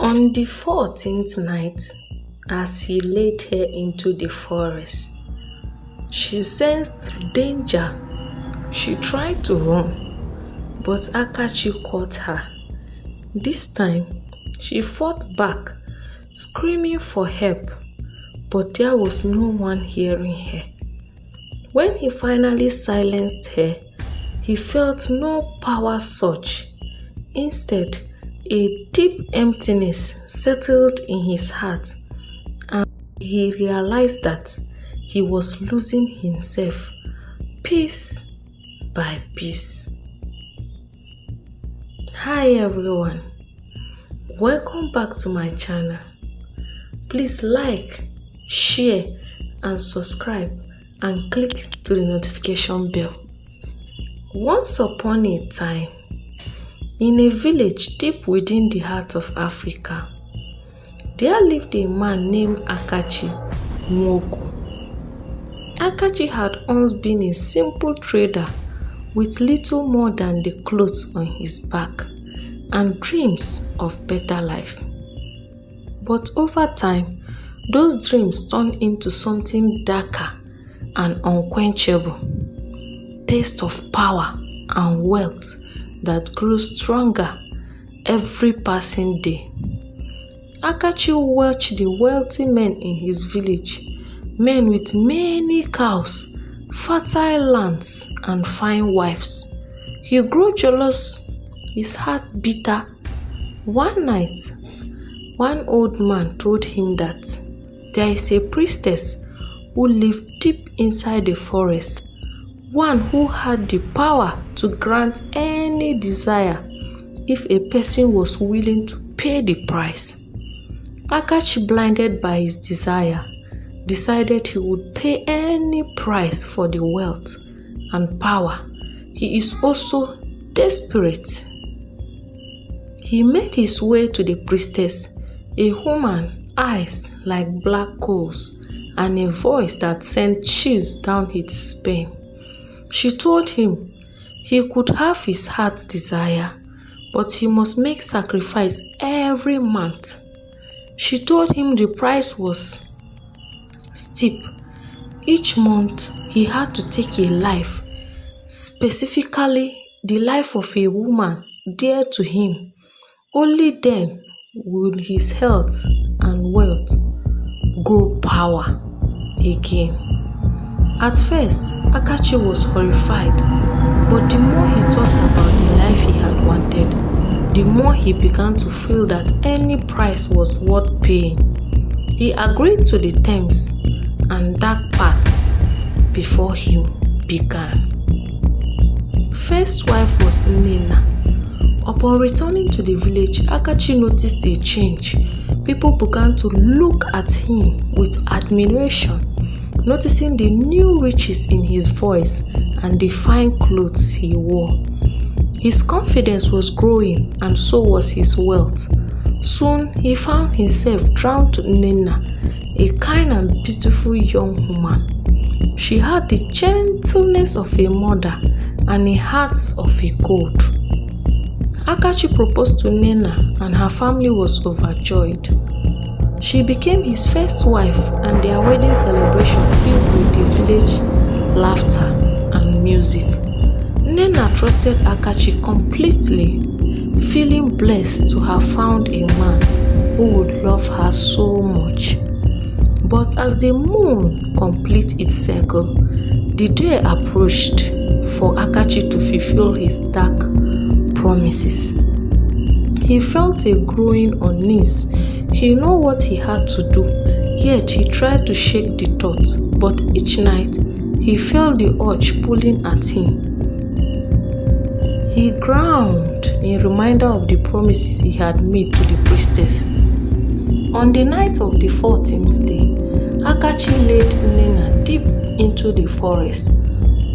On the 14th night, as he led her into the forest, she sensed danger. She tried to run, but Akachi caught her. This time, she fought back, screaming for help, but there was no one hearing her. When he finally silenced her, he felt no power surge. Instead, a deep emptiness settled in his heart, and he realized that he was losing himself piece by piece. Hi everyone, welcome back to my channel. Please like, share and subscribe and click to the notification bell. Once upon a time, in a village deep within the heart of Africa, there lived a man named Akachi Nwoko. Akachi had once been a simple trader with little more than the clothes on his back and dreams of better life. But over time, those dreams turned into something darker and unquenchable. Taste of power and wealth that grew stronger every passing day. Akachi watched the wealthy men in his village, men with many cows, fertile lands, and fine wives. He grew jealous, his heart bitter. One night, one old man told him that there is a priestess who lived deep inside the forest, one who had the power to grant any desire if a person was willing to pay the price. Akachi, blinded by his desire, decided he would pay any price for the wealth and power. He is also desperate. He made his way to the priestess, a woman, eyes like black coals, and a voice that sent chills down his spine. She told him he could have his heart's desire, but he must make sacrifice every month. She told him the price was steep. Each month he had to take a life, specifically the life of a woman dear to him. Only then would his health and wealth grow power again. At first, Akachi was horrified, but the more he thought about the life he had wanted, the more he began to feel that any price was worth paying. He agreed to the terms, and dark path before him began. First wife was Nina. Upon returning to the village, Akachi noticed a change. People began to look at him with admiration, noticing the new riches in his voice and the fine clothes he wore. His confidence was growing, and so was his wealth. Soon he found himself drawn to Nina, a kind and beautiful young woman. She had the gentleness of a mother and a heart of a gold. Akachi proposed to Nina, and her family was overjoyed. She became his first wife, and their wedding celebration filled with the village laughter and music. Nina trusted Akachi completely, feeling blessed to have found a man who would love her so much. But as the moon completed its circle, the day approached for Akachi to fulfill his dark promises. He felt a growing unease. He knew what he had to do, yet he tried to shake the thought, but each night he felt the urge pulling at him. He groaned in reminder of the promises he had made to the priestess. On the night of the 14th day, Akachi led Nina deep into the forest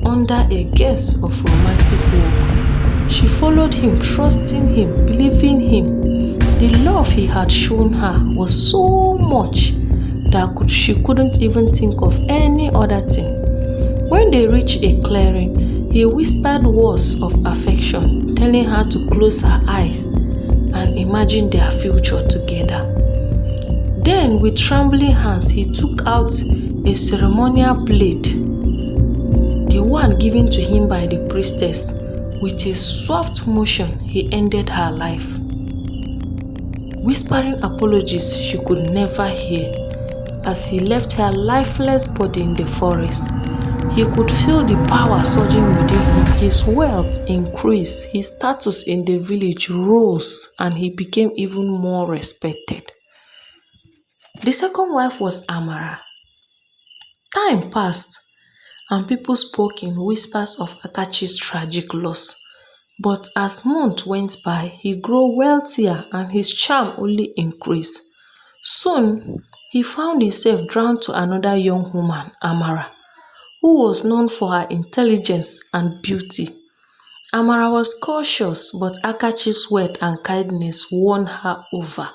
under a guise of romantic walk. She followed him, trusting him, believing him. The love he had shown her was so much that she couldn't even think of any other thing. When they reached a clearing, he whispered words of affection, telling her to close her eyes. and imagine their future together. Then, with trembling hands, he took out a ceremonial blade, the one given to him by the priestess. With a soft motion, he ended her life. Whispering apologies she could never hear, as he left her lifeless body in the forest. He could feel the power surging within him. His wealth increased, his status in the village rose, and he became even more respected. The second wife was Amara. Time passed, and people spoke in whispers of Akachi's tragic loss. But as months went by, he grew wealthier and his charm only increased. Soon, he found himself drawn to another young woman, Amara, who was known for her intelligence and beauty. Amara was cautious, but Akachi's word and kindness won her over.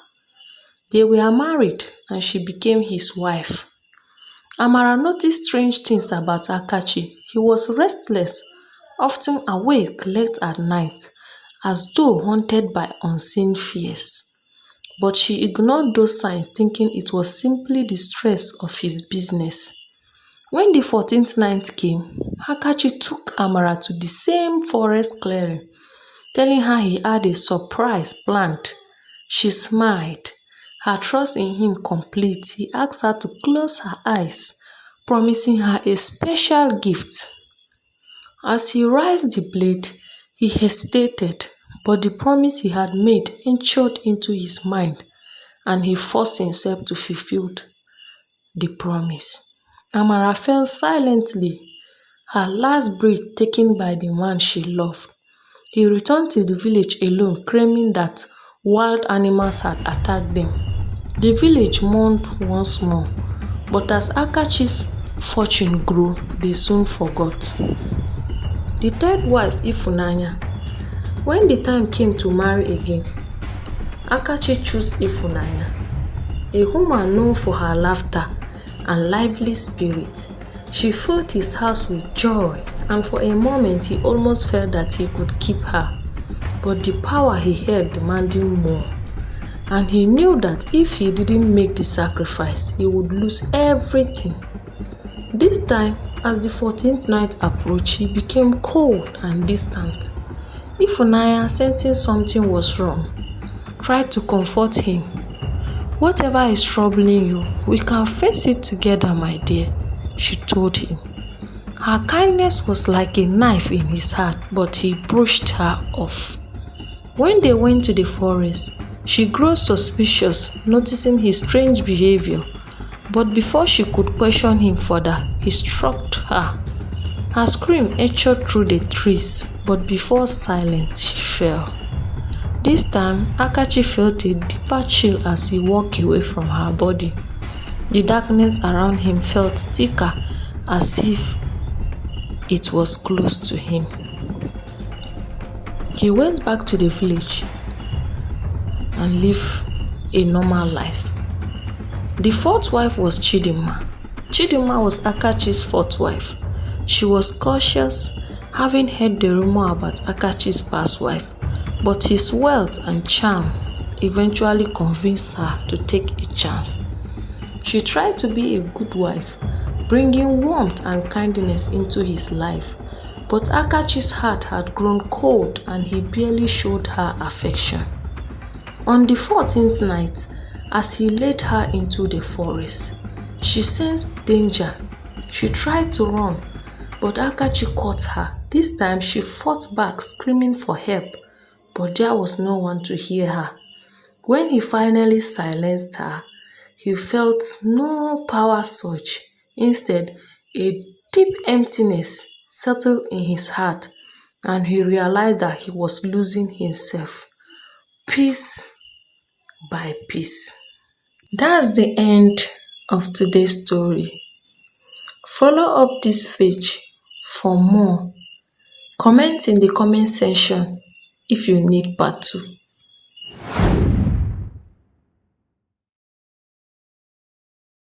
They were married and she became his wife. Amara noticed strange things about Akachi. He was restless, often awake late at night, as though haunted by unseen fears. But she ignored those signs, thinking it was simply the stress of his business. When the 14th night came, Akachi took Amara to the same forest clearing, telling her he had a surprise planned. She smiled, her trust in him complete. He asked her to close her eyes, promising her a special gift. As he raised the blade, he hesitated, but the promise he had made entered into his mind, and he forced himself to fulfill the promise. Amara fell silently, her last breath taken by the man she loved. He returned to the village alone, claiming that wild animals had attacked them. The village mourned once more, but as Akachi's fortune grew, they soon forgot. The third wife, Ifunanya. When the time came to marry again, Akachi chose Ifunanya, a woman known for her laughter and lively spirit. She filled his house with joy, and for a moment he almost felt that he could keep her. But the power he held demanded more, and he knew that if he didn't make the sacrifice, he would lose everything. This time, as the 14th night approached, he became cold and distant. Ifunanya, sensing something was wrong, tried to comfort him. "Whatever is troubling you, we can face it together, my dear," she told him. Her kindness was like a knife in his heart, but he brushed her off. When they went to the forest, she grew suspicious, noticing his strange behavior. But before she could question him further, he struck her. Her scream echoed through the trees, but before silent, she fell. This time, Akachi felt a deeper chill as he walked away from her body. The darkness around him felt thicker, as if it was close to him. He went back to the village and lived a normal life. The fourth wife was Chidinma. Chidinma was Akachi's fourth wife. She was cautious, having heard the rumor about Akachi's past wife, but his wealth and charm eventually convinced her to take a chance. She tried to be a good wife, bringing warmth and kindness into his life, but Akachi's heart had grown cold and he barely showed her affection. On the 14th night, as he led her into the forest, she sensed danger. She tried to run, but Akachi caught her. This time she fought back, screaming for help, but there was no one to hear her. When he finally silenced her, he felt no power surge. Instead, a deep emptiness settled in his heart, and he realized that he was losing himself, piece by piece. That's the end of today's story. Follow up this page for more. Comment in the comment section if you need part 2.